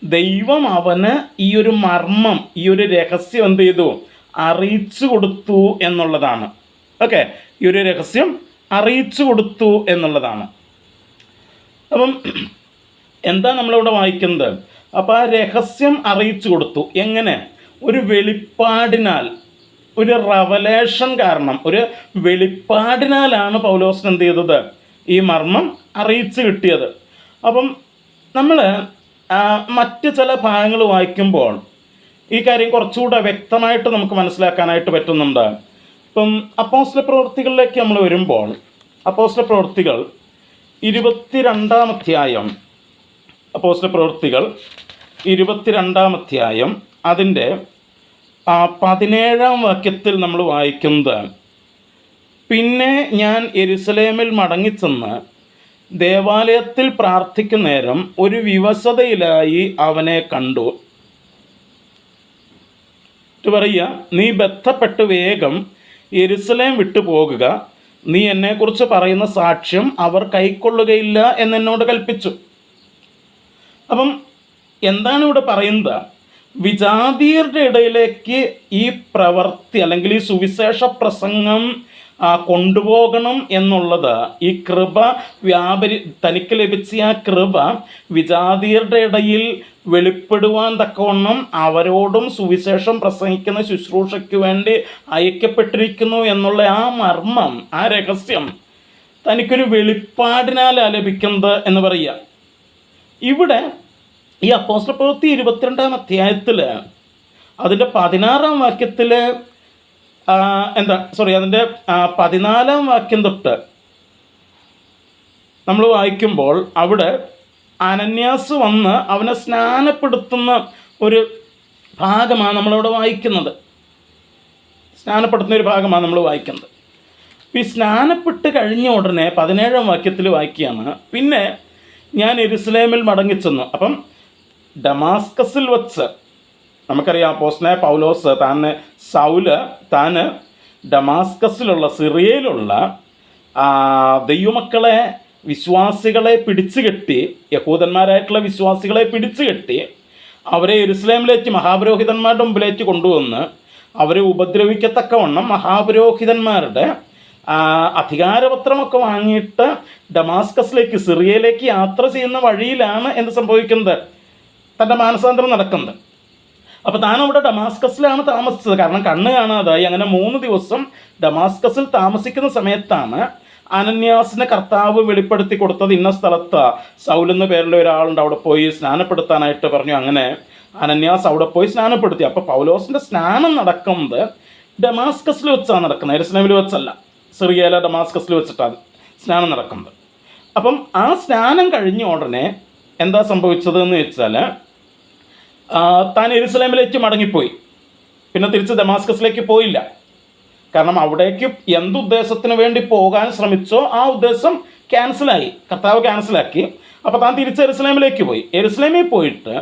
ദൈവം അവന് ഈ ഒരു മർമ്മം, ഈ ഒരു രഹസ്യം എന്ത് ചെയ്തു? അറിയിച്ചു കൊടുത്തു എന്നുള്ളതാണ്. ഓക്കെ, ഈ ഒരു രഹസ്യം അറിയിച്ചു കൊടുത്തു എന്നുള്ളതാണ്. അപ്പം എന്താ നമ്മളിവിടെ വായിക്കുന്നത്? അപ്പോൾ ആ രഹസ്യം അറിയിച്ചു കൊടുത്തു. എങ്ങനെ? ഒരു വെളിപ്പാടിനാൽ, ഒരു റവലേഷൻ കാരണം, ഒരു വെളിപ്പാടിനാലാണ് പൗലോസിന് എന്ത് ചെയ്തത്? ഈ മർമ്മം അറിയിച്ചു കിട്ടിയത്. അപ്പം നമ്മൾ മറ്റ് ചില ഭാഗങ്ങൾ വായിക്കുമ്പോൾ ഈ കാര്യം കുറച്ചുകൂടെ വ്യക്തമായിട്ട് നമുക്ക് മനസ്സിലാക്കാനായിട്ട് പറ്റുന്നുണ്ട്. ഇപ്പം അപ്പോസ്തല പ്രവൃത്തികളിലേക്ക് നമ്മൾ വരുമ്പോൾ, അപ്പോസ്തല പ്രവൃത്തികൾ 22-ാം അധ്യായം, അപ്പോസ്തല പ്രവൃത്തികൾ 22-ാം അധ്യായം അതിൻ്റെ 17-ാം വാക്യത്തിൽ നമ്മൾ വായിക്കുന്നത്, പിന്നെ ഞാൻ യെരുശലേമിൽ മടങ്ങിച്ചെന്ന് ദേവാലയത്തിൽ പ്രാർത്ഥിക്കുന്ന നേരം ഒരു വിവശതയിലായി അവനെ കണ്ടു. പറയുക, നീ ബന്ധപ്പെട്ട് വേഗം യെരുശലേം വിട്ടു പോകുക, നീ എന്നെക്കുറിച്ച് പറയുന്ന സാക്ഷ്യം അവർ കൈക്കൊള്ളുകയില്ല എന്നെന്നോട് കൽപ്പിച്ചു. അപ്പം എന്താണ് ഇവിടെ പറയുന്നത്? വിജാതീയരുടെ ഇടയിലേക്ക് ഈ പ്രവൃത്തി അല്ലെങ്കിൽ ഈ സുവിശേഷ പ്രസംഗം കൊണ്ടുപോകണം എന്നുള്ളത്, ഈ കൃപ തനിക്ക് ലഭിച്ച ആ കൃപ വിജാതീയരുടെ ഇടയിൽ വെളിപ്പെടുവാൻ തക്കവണ്ണം അവരോടും സുവിശേഷം പ്രസംഗിക്കുന്ന ശുശ്രൂഷയ്ക്ക് വേണ്ടി അയക്കപ്പെട്ടിരിക്കുന്നു എന്നുള്ള ആ മർമ്മം, ആ രഹസ്യം തനിക്കൊരു വെളിപ്പാടിനാൽ ലഭിക്കുന്നത് എന്ന് പറയുക. ഇവിടെ ഈ അപ്പോസ്തല പ്രവൃത്തി 22-ാം അധ്യായത്തിൽ അതിൻ്റെ 16-ാം വാക്യത്തിൽ അതിൻ്റെ 14-ാം വാക്യം തൊട്ട് നമ്മൾ വായിക്കുമ്പോൾ അവിടെ അനന്യാസ് വന്ന് അവനെ സ്നാനപ്പെടുത്തുന്ന ഒരു ഭാഗമാണ് നമ്മളവിടെ വായിക്കുന്നത്. സ്നാനപ്പെടുത്തുന്ന ഒരു ഭാഗമാണ് നമ്മൾ വായിക്കുന്നത്. ഈ സ്നാനപ്പെട്ട് കഴിഞ്ഞ ഉടനെ 17-ാം വാക്യത്തിൽ വായിക്കുകയാണ്, പിന്നെ ഞാൻ യെരുശലേമിൽ മടങ്ങിച്ചെന്നു. അപ്പം ഡമാസ്കസിൽ വച്ച് നമുക്കറിയാം, അപ്പോസ്തലനായ പൗലോസ് താൻ ഡമാസ്കസിലുള്ള, സിറിയയിലുള്ള ദൈവമക്കളെ, വിശ്വാസികളെ പിടിച്ചു കെട്ടി, യഹൂദന്മാരായിട്ടുള്ള വിശ്വാസികളെ പിടിച്ചു കെട്ടി അവരെ യെരുശലേമിലേക്ക് മഹാപുരോഹിതന്മാരുടെ മുമ്പിലേക്ക് കൊണ്ടുവന്ന് അവരെ ഉപദ്രവിക്കത്തക്കവണ്ണം മഹാപുരോഹിതന്മാരുടെ അധികാരപത്രമൊക്കെ വാങ്ങിയിട്ട് ഡമാസ്കസിലേക്ക്, സിറിയയിലേക്ക് യാത്ര ചെയ്യുന്ന വഴിയിലാണ് എന്ത് സംഭവിക്കുന്നത്? തൻ്റെ മാനസാന്തരം നടക്കുന്നത്. അപ്പോൾ താൻ അവിടെ ഡമാസ്കസിലാണ് താമസിച്ചത്. കാരണം കണ്ണ് കാണാതായി. അങ്ങനെ 3 ദിവസം ഡമാസ്കസിൽ താമസിക്കുന്ന സമയത്താണ് അനന്യാസിനെ കർത്താവ് വെളിപ്പെടുത്തി കൊടുത്തത്. ഇന്ന സ്ഥലത്ത് സൗലെന്ന പേരിലുള്ള ഒരാളുണ്ട്, അവിടെ പോയി സ്നാനപ്പെടുത്താനായിട്ട് പറഞ്ഞു. അങ്ങനെ അനന്യാസ് അവിടെ പോയി സ്നാനപ്പെടുത്തി. അപ്പോൾ പൗലോസിൻ്റെ സ്നാനം നടക്കുന്നത് ഡമാസ്കസിൽ വെച്ചാണ് നടക്കുന്നത്, യെരുശലേമിൽ വെച്ചല്ല. സിറിയയിലെ ഡമാസ്കസിൽ വെച്ചിട്ടാണ് സ്നാനം നടക്കുന്നത്. അപ്പം ആ സ്നാനം കഴിഞ്ഞ ഉടനെ എന്താ സംഭവിച്ചതെന്ന് വെച്ചാൽ, താൻ യെരുശലേമിലേക്ക് മടങ്ങിപ്പോയി. പിന്നെ തിരിച്ച് ദമാസ്കസിലേക്ക് പോയില്ല. കാരണം അവിടേക്ക് എന്തുദ്ദേശത്തിന് വേണ്ടി പോകാൻ ശ്രമിച്ചോ ആ ഉദ്ദേശം ക്യാൻസലായി, കർത്താവ് ക്യാൻസലാക്കി. അപ്പോൾ താൻ തിരിച്ച് യെരുശലേമിലേക്ക് പോയി. യെരുശലേമിൽ പോയിട്ട്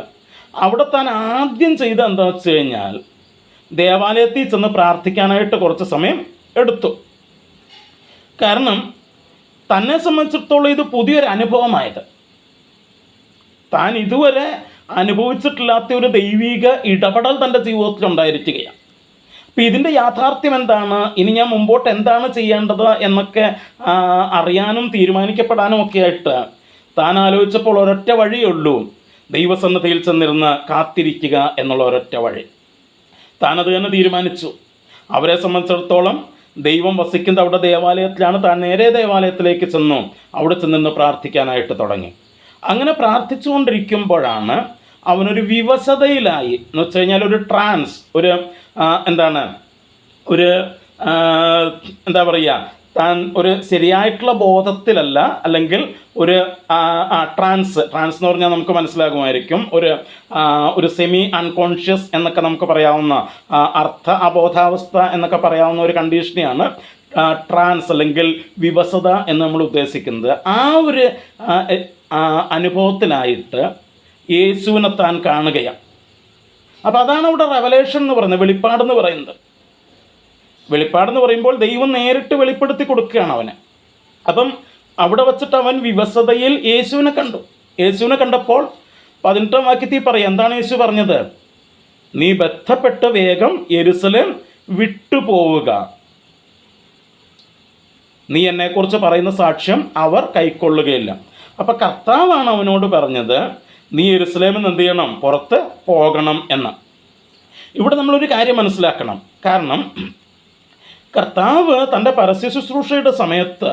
അവിടെ താൻ ആദ്യം ചെയ്ത എന്താണെന്ന് വെച്ച് കഴിഞ്ഞാൽ, ദേവാലയത്തിൽ ചെന്ന് പ്രാർത്ഥിക്കാനായിട്ട് കുറച്ച് സമയം എടുത്തു. കാരണം തന്നെ സംബന്ധിച്ചിടത്തോളം ഇത് പുതിയൊരു അനുഭവമായത്. താൻ ഇതുവരെ അനുഭവിച്ചിട്ടില്ലാത്ത ഒരു ദൈവിക ഇടപെടൽ തൻ്റെ ജീവിതത്തിൽ ഉണ്ടായിരിക്കുകയാണ്. അപ്പോൾ ഇതിൻ്റെ യാഥാർത്ഥ്യം എന്താണ്, ഇനി ഞാൻ മുമ്പോട്ട് എന്താണ് ചെയ്യേണ്ടത് എന്നൊക്കെ അറിയാനും തീരുമാനിക്കപ്പെടാനും ഒക്കെ ആയിട്ട് താൻ ആലോചിച്ചപ്പോൾ ഒരൊറ്റ വഴിയേ ഉള്ളൂ, ദൈവസന്നിധിയിൽ ചെന്നിരുന്ന് കാത്തിരിക്കുക എന്നുള്ള ഒരൊറ്റ വഴി. താനത് തന്നെ തീരുമാനിച്ചു. അവരെ സംബന്ധിച്ചിടത്തോളം ദൈവം വസിക്കുന്നത് അവിടെ ദേവാലയത്തിലാണ്. താൻ നേരെ ദേവാലയത്തിലേക്ക് ചെന്നു, അവിടെ ചെന്നിരുന്ന് പ്രാർത്ഥിക്കാനായിട്ട് തുടങ്ങി. അങ്ങനെ പ്രാർത്ഥിച്ചുകൊണ്ടിരിക്കുമ്പോഴാണ് അവനൊരു വിവശതയിലായി. എന്ന് വെച്ച് കഴിഞ്ഞാൽ ഒരു ട്രാൻസ്, എന്താ പറയുക, താൻ ഒരു ശരിയായിട്ടുള്ള ബോധത്തിലല്ല, അല്ലെങ്കിൽ ഒരു ട്രാൻസ് എന്ന് പറഞ്ഞാൽ നമുക്ക് മനസ്സിലാകുമായിരിക്കും. ഒരു സെമി അൺകോൺഷ്യസ് എന്നൊക്കെ നമുക്ക് പറയാവുന്ന, അർത്ഥ അബോധാവസ്ഥ എന്നൊക്കെ പറയാവുന്ന ഒരു കണ്ടീഷനെയാണ് ട്രാൻസ് അല്ലെങ്കിൽ വിവശത എന്ന് നമ്മൾ ഉദ്ദേശിക്കുന്നത്. ആ ഒരു അനുഭവത്തിലായിട്ട് യേശുവിനെ താൻ കാണുകയാണ്. അപ്പോൾ അതാണ് അവിടെ റെവലേഷൻ എന്ന് പറയുന്നത്, വെളിപ്പാടെന്ന് പറയുന്നത്. വെളിപ്പാടെന്ന് പറയുമ്പോൾ ദൈവം നേരിട്ട് വെളിപ്പെടുത്തി കൊടുക്കുകയാണ് അവന്. അപ്പം അവിടെ വച്ചിട്ട് അവൻ വിവശതയിൽ യേശുവിനെ കണ്ടു. യേശുവിനെ കണ്ടപ്പോൾ 18-ാം വാക്യത്തിൽ പറയാം, എന്താണ് യേശു പറഞ്ഞത്? നീ ബന്ധപ്പെട്ട് വേഗം യെരുസലേം വിട്ടുപോവുക, നീ എന്നെക്കുറിച്ച് പറയുന്ന സാക്ഷ്യം അവർ കൈക്കൊള്ളുകയില്ല. അപ്പം കർത്താവാണ് അവനോട് പറഞ്ഞത്, നീ യെരുസലേമിൽ നിന്ന് എന്ത് ചെയ്യണം? പുറത്ത് പോകണം എന്ന്. ഇവിടെ നമ്മളൊരു കാര്യം മനസ്സിലാക്കണം. കാരണം കർത്താവ് തൻ്റെ പരസ്യ ശുശ്രൂഷയുടെ സമയത്ത്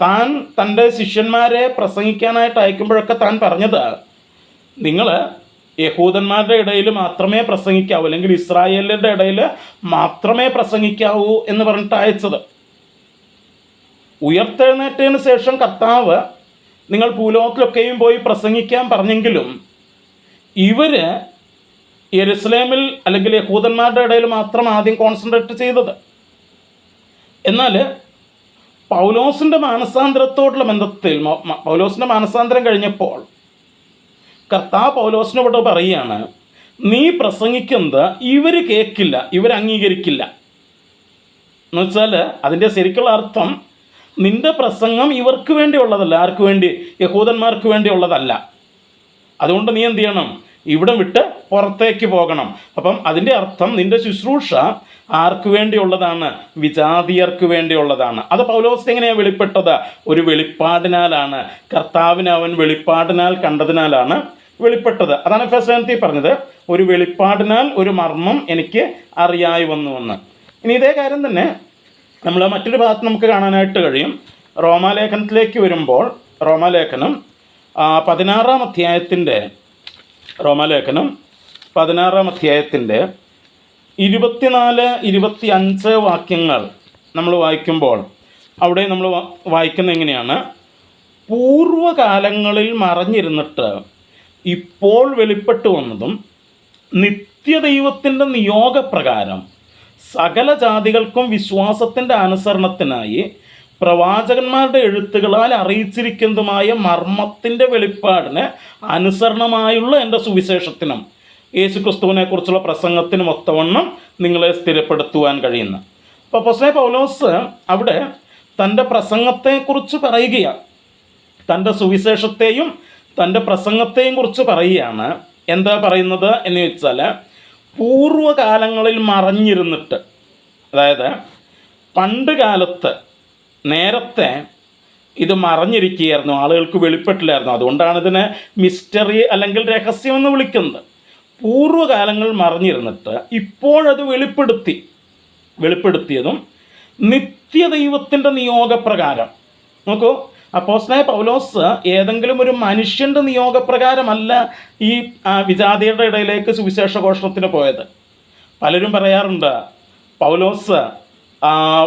താൻ തൻ്റെ ശിഷ്യന്മാരെ പ്രസംഗിക്കാനായിട്ട് അയക്കുമ്പോഴൊക്കെ താൻ പറഞ്ഞത്, നിങ്ങൾ യഹൂദന്മാരുടെ ഇടയിൽ മാത്രമേ പ്രസംഗിക്കാവൂ, അല്ലെങ്കിൽ ഇസ്രായേലിൻ്റെ ഇടയിൽ മാത്രമേ പ്രസംഗിക്കാവൂ എന്ന് പറഞ്ഞിട്ട് അയച്ചത്. ഉയർത്തെഴുന്നേറ്റതിന് ശേഷം കർത്താവ് നിങ്ങൾ ഭൂലോകത്തിലൊക്കെയും പോയി പ്രസംഗിക്കാൻ പറഞ്ഞെങ്കിലും ഇവർ യെരുസലേമിൽ അല്ലെങ്കിൽ യഹൂദന്മാരുടെ ഇടയിൽ മാത്രം ആദ്യം കോൺസെൻട്രേറ്റ് ചെയ്തത്. എന്നാൽ പൗലോസിൻ്റെ മാനസാന്തരത്തോടുള്ള ബന്ധത്തിൽ പൗലോസിൻ്റെ മാനസാന്തരം കഴിഞ്ഞപ്പോൾ കർത്താവ് പൗലോസിനോട് പറയുകയാണ്, നീ പ്രസംഗിക്കുന്നത് ഇവർ കേൾക്കില്ല, ഇവർ അംഗീകരിക്കില്ല. എന്ന് വെച്ചാൽ അതിൻ്റെ ശരിക്കുള്ള അർത്ഥം, നിൻ്റെ പ്രസംഗം ഇവർക്ക് വേണ്ടിയുള്ളതല്ല. ആർക്ക് വേണ്ടി? യഹൂദന്മാർക്ക് വേണ്ടിയുള്ളതല്ല. അതുകൊണ്ട് നീ എന്ത് ചെയ്യണം? ഇവിടെ വിട്ട് പുറത്തേക്ക് പോകണം. അപ്പം അതിൻ്റെ അർത്ഥം നിൻ്റെ ശുശ്രൂഷ ആർക്ക് വേണ്ടിയുള്ളതാണ്? വിജാതിയർക്ക് വേണ്ടിയുള്ളതാണ്. അത് പൗലോസ് എങ്ങനെയാണ് വെളിപ്പെട്ടത്? ഒരു വെളിപ്പാടിനാലാണ്. കർത്താവിനെ അവൻ വെളിപ്പാടിനാൽ കണ്ടതിനാലാണ് വെളിപ്പെട്ടത്. അതാണ് ഫെസൻതി പറഞ്ഞത്, ഒരു വെളിപ്പാടിനാൽ ഒരു മർമ്മം എനിക്ക് അറിയായി വന്നുവെന്ന്. ഇനി ഇതേ കാര്യം തന്നെ നമ്മൾ മറ്റൊരു ഭാഗത്ത് നമുക്ക് കാണാനായിട്ട് കഴിയും. റോമാലേഖനത്തിലേക്ക് വരുമ്പോൾ റോമാലേഖനം 16-ാം അധ്യായത്തിൻ്റെ 24-25 വാക്യങ്ങൾ നമ്മൾ വായിക്കുമ്പോൾ അവിടെ നമ്മൾ വായിക്കുന്നത് എങ്ങനെയാണ്? പൂർവകാലങ്ങളിൽ മറഞ്ഞിരുന്നിട്ട് ഇപ്പോൾ വെളിപ്പെട്ടു വന്നതും നിത്യദൈവത്തിൻ്റെ നിയോഗപ്രകാരം സകല ജാതികൾക്കും വിശ്വാസത്തിൻ്റെ അനുസരണത്തിനായി പ്രവാചകന്മാരുടെ എഴുത്തുകളാൽ അറിയിച്ചിരിക്കുന്നതുമായ മർമ്മത്തിൻ്റെ വെളിപ്പാടിന് അനുസരണമായുള്ള എൻ്റെ സുവിശേഷത്തിനും യേശുക്രിസ്തുവിനെക്കുറിച്ചുള്ള പ്രസംഗത്തിനും ഒത്തവണ്ണം നിങ്ങളെ സ്ഥിരപ്പെടുത്തുവാൻ കഴിയുന്ന. അപ്പോൾ അപ്പോസ്തലൻ പൗലോസ് അവിടെ തൻ്റെ പ്രസംഗത്തെക്കുറിച്ച് പറയുകയാണ്, തൻ്റെ സുവിശേഷത്തെയും തൻ്റെ പ്രസംഗത്തെയും കുറിച്ച് പറയുകയാണ്. എന്താ പറയുന്നത് എന്ന് വെച്ചാൽ, പൂർവകാലങ്ങളിൽ മറഞ്ഞിരുന്നിട്ട്, അതായത് പണ്ട് കാലത്ത് നേരത്തെ ഇത് മറഞ്ഞിരിക്കുകയായിരുന്നു, ആളുകൾക്ക് വെളിപ്പെട്ടില്ലായിരുന്നു. അതുകൊണ്ടാണ് ഇതിനെ മിസ്റ്ററി അല്ലെങ്കിൽ രഹസ്യമെന്ന് വിളിക്കുന്നത്. പൂർവ്വകാലങ്ങൾ മറഞ്ഞിരുന്നിട്ട് ഇപ്പോഴത് വെളിപ്പെടുത്തിയതും നിത്യദൈവത്തിൻ്റെ നിയോഗപ്രകാരം. നോക്കൂ, അപ്പോസ്തലനായ പൗലോസ് ഏതെങ്കിലും ഒരു മനുഷ്യൻ്റെ നിയോഗപ്രകാരമല്ല ഈ വിജാതിയുടെ ഇടയിലേക്ക് സുവിശേഷ ഘോഷണത്തിന് പോയത്. പലരും പറയാറുണ്ട് പൗലോസ്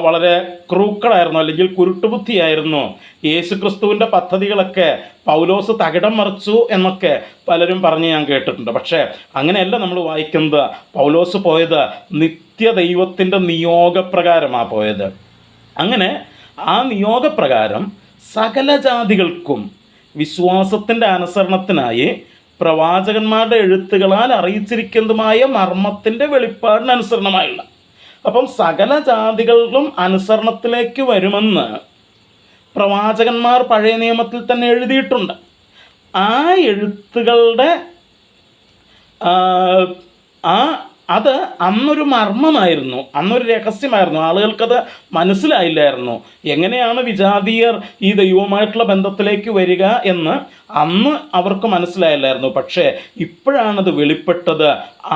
വളരെ ക്രൂക്കഡായിരുന്നു, അല്ലെങ്കിൽ കുരുട്ടുബുദ്ധിയായിരുന്നു, യേശുക്രിസ്തുവിൻ്റെ പദ്ധതികളൊക്കെ പൗലോസ് തകിടം മറിച്ചു എന്നൊക്കെ പലരും പറഞ്ഞ് ഞാൻ കേട്ടിട്ടുണ്ട്. പക്ഷേ അങ്ങനെയല്ല നമ്മൾ വായിക്കുന്നത്. പൗലോസ് പോയത് നിത്യദൈവത്തിൻ്റെ നിയോഗപ്രകാരമാണ് പോയത്. അങ്ങനെ ആ നിയോഗപ്രകാരം സകല ജാതികൾക്കും വിശ്വാസത്തിൻ്റെ അനുസരണത്തിനായി പ്രവാചകന്മാരുടെ എഴുത്തുകളാൽ അറിയിച്ചിരിക്കുന്നതുമായ മർമ്മത്തിൻ്റെ വെളിപ്പാടിനനുസരണമായുള്ള, അപ്പം സകല ജാതികളിലും അനുസരണത്തിലേക്ക് വരുമെന്ന് പ്രവാചകന്മാർ പഴയ നിയമത്തിൽ തന്നെ എഴുതിയിട്ടുണ്ട്. ആ എഴുത്തുകളുടെ അത് അന്നൊരു മർമ്മമായിരുന്നു, അന്നൊരു രഹസ്യമായിരുന്നു. ആളുകൾക്കത് മനസ്സിലായില്ലായിരുന്നു. എങ്ങനെയാണ് വിജാതീയർ ഈ ദൈവവുമായിട്ടുള്ള ബന്ധത്തിലേക്ക് വരിക എന്ന് അന്ന് അവർക്ക് മനസ്സിലായില്ലായിരുന്നു. പക്ഷേ ഇപ്പോഴാണത് വെളിപ്പെട്ടത്.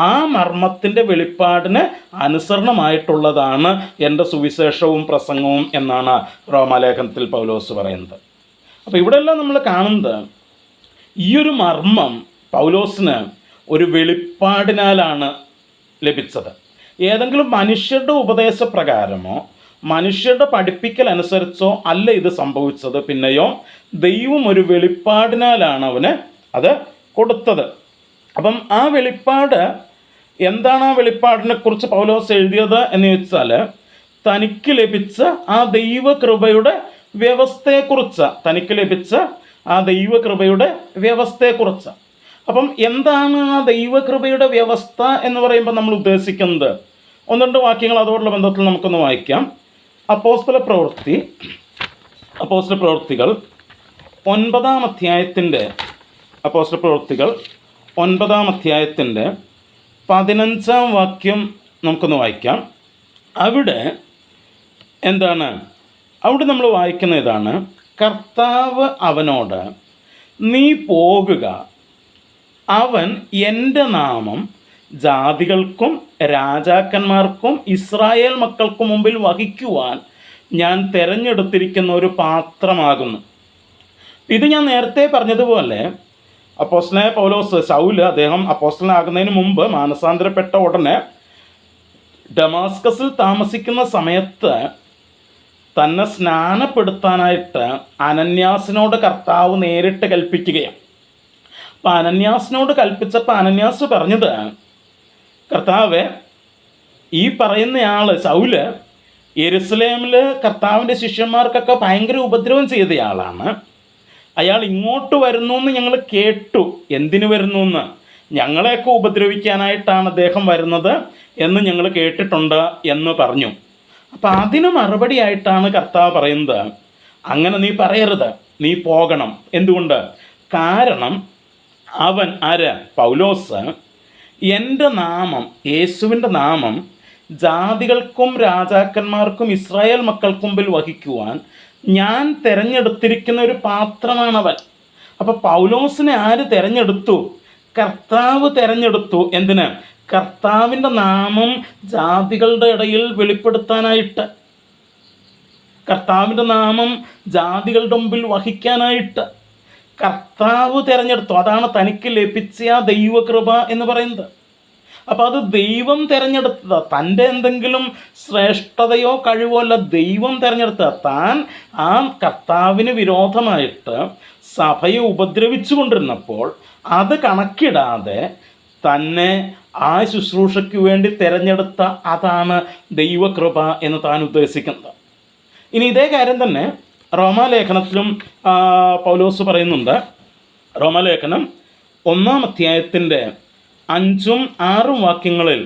ആ മർമ്മത്തിൻ്റെ വെളിപ്പാടിന് അനുസരണമായിട്ടുള്ളതാണ് എൻ്റെ സുവിശേഷവും പ്രസംഗവും എന്നാണ് റോമാലേഖനത്തിൽ പൗലോസ് പറയുന്നത്. അപ്പോൾ ഇവിടെയെല്ലാം നമ്മൾ കാണുന്നത് ഈയൊരു മർമ്മം പൗലോസിന് ഒരു വെളിപ്പാടിനാലാണ് ലഭിച്ചത്. ഏതെങ്കിലും മനുഷ്യരുടെ ഉപദേശപ്രകാരമോ മനുഷ്യരുടെ പഠിപ്പിക്കൽ അനുസരിച്ചോ അല്ല ഇത് സംഭവിച്ചത്. പിന്നെയോ ദൈവം ഒരു വെളിപ്പാടിനാലാണ് അവന് അത് കൊടുത്തത്. അപ്പം ആ വെളിപ്പാട് എന്താണ്? ആ വെളിപ്പാടിനെക്കുറിച്ച് പൗലോസ് എഴുതിയത് എന്ന് ചോദിച്ചാൽ, തനിക്ക് ലഭിച്ച ആ ദൈവകൃപയുടെ വ്യവസ്ഥയെക്കുറിച്ച്. അപ്പം എന്താണ് ആ ദൈവകൃപയുടെ വ്യവസ്ഥ എന്ന് പറയുമ്പോൾ നമ്മൾ ഉദ്ദേശിക്കുന്നത്? 1-2 വാക്യങ്ങൾ അതോടുള്ള ബന്ധത്തിൽ നമുക്കൊന്ന് വായിക്കാം. അപ്പോസ്തല പ്രവൃത്തികൾ 9-ാം അധ്യായത്തിൻ്റെ അപ്പോസ്തല പ്രവൃത്തികൾ 9-ാം അധ്യായത്തിൻ്റെ 15-ാം വാക്യം നമുക്കൊന്ന് വായിക്കാം. അവിടെ എന്താണ്? അവിടെ നമ്മൾ വായിക്കുന്ന ഇതാണ്: കർത്താവ് അവനോട്, നീ പോകുക, അവൻ എൻ്റെ നാമം ജാതികൾക്കും രാജാക്കന്മാർക്കും ഇസ്രായേൽ മക്കൾക്കും മുമ്പിൽ വഹിക്കുവാൻ ഞാൻ തിരഞ്ഞെടുത്തിരിക്കുന്ന ഒരു പാത്രമാകുന്നു. ഇത് ഞാൻ നേരത്തെ പറഞ്ഞതുപോലെ അപ്പോസ്തലനായ പൗലോസ്, ശൗല്, അദ്ദേഹം അപ്പോസ്തലനാകുന്നതിന് മുമ്പ് മാനസാന്തരപ്പെട്ട ഉടനെ ഡമാസ്കസിൽ താമസിക്കുന്ന സമയത്ത് തന്നെ സ്നാനപ്പെടുത്താനായിട്ട് അനന്യാസിനോട് കർത്താവ് നേരിട്ട് കൽപ്പിക്കുകയാണ്. അപ്പം അനന്യാസിനോട് കൽപ്പിച്ചപ്പോൾ അനന്യാസ് പറഞ്ഞത്, കർത്താവെ, ഈ പറയുന്നയാൾ ശൗല് യെരുസലേമിൽ കർത്താവിൻ്റെ ശിഷ്യന്മാർക്കൊക്കെ ഭയങ്കര ഉപദ്രവം ചെയ്തയാളാണ്. അയാൾ ഇങ്ങോട്ട് വരുന്നു എന്ന് ഞങ്ങൾ കേട്ടു. എന്തിനു വരുന്നു എന്ന്? ഞങ്ങളെയൊക്കെ ഉപദ്രവിക്കാനായിട്ടാണ് അദ്ദേഹം വരുന്നത് എന്ന് ഞങ്ങൾ കേട്ടിട്ടുണ്ട് എന്ന് പറഞ്ഞു. അപ്പം അതിന് മറുപടിയായിട്ടാണ് കർത്താവ് പറയുന്നത്, അങ്ങനെ നീ പറയരുത്, നീ പോകണം. എന്തുകൊണ്ട്? കാരണം അവൻ പൗലോസ് എൻ്റെ നാമം, യേശുവിൻ്റെ നാമം ജാതികൾക്കും രാജാക്കന്മാർക്കും ഇസ്രായേൽ മക്കൾക്ക് മുമ്പിൽ വഹിക്കുവാൻ ഞാൻ തിരഞ്ഞെടുത്തിരിക്കുന്ന ഒരു പാത്രമാണവൻ. അപ്പോൾ പൗലോസിനെ ആര് തിരഞ്ഞെടുത്തു? കർത്താവ് തിരഞ്ഞെടുത്തു. എന്തിന്? കർത്താവിൻ്റെ നാമം ജാതികളുടെ ഇടയിൽ വെളിപ്പെടുത്താനായിട്ട്, കർത്താവിൻ്റെ നാമം ജാതികളുടെ മുമ്പിൽ വഹിക്കാനായിട്ട് കർത്താവ് തിരഞ്ഞെടുത്തു. അതാണ് തനിക്ക് ലഭിച്ച ദൈവകൃപ എന്ന് പറയുന്നത്. അപ്പോൾ അത് ദൈവം തിരഞ്ഞെടുത്തത്, തൻ്റെ എന്തെങ്കിലും ശ്രേഷ്ഠതയോ കഴിവോ അല്ല, ദൈവം തിരഞ്ഞെടുത്തത്. താൻ ആ കർത്താവിന് വിരോധമായിട്ട് സഭയെ ഉപദ്രവിച്ചു കൊണ്ടിരുന്നപ്പോൾ അത് കണക്കിടാതെ തന്നെ ആ ശുശ്രൂഷയ്ക്ക് വേണ്ടി തിരഞ്ഞെടുത്ത, അതാണ് ദൈവകൃപ എന്ന് താൻ ഉദ്ദേശിക്കുന്നത്. ഇനി ഇതേ കാര്യം തന്നെ റോമാലേഖനത്തിലും പൗലോസ് പറയുന്നുണ്ട്. റോമാലേഖനം 1-ാം അധ്യായത്തിൻ്റെ 5-ഉം 6-ഉം വാക്യങ്ങളിൽ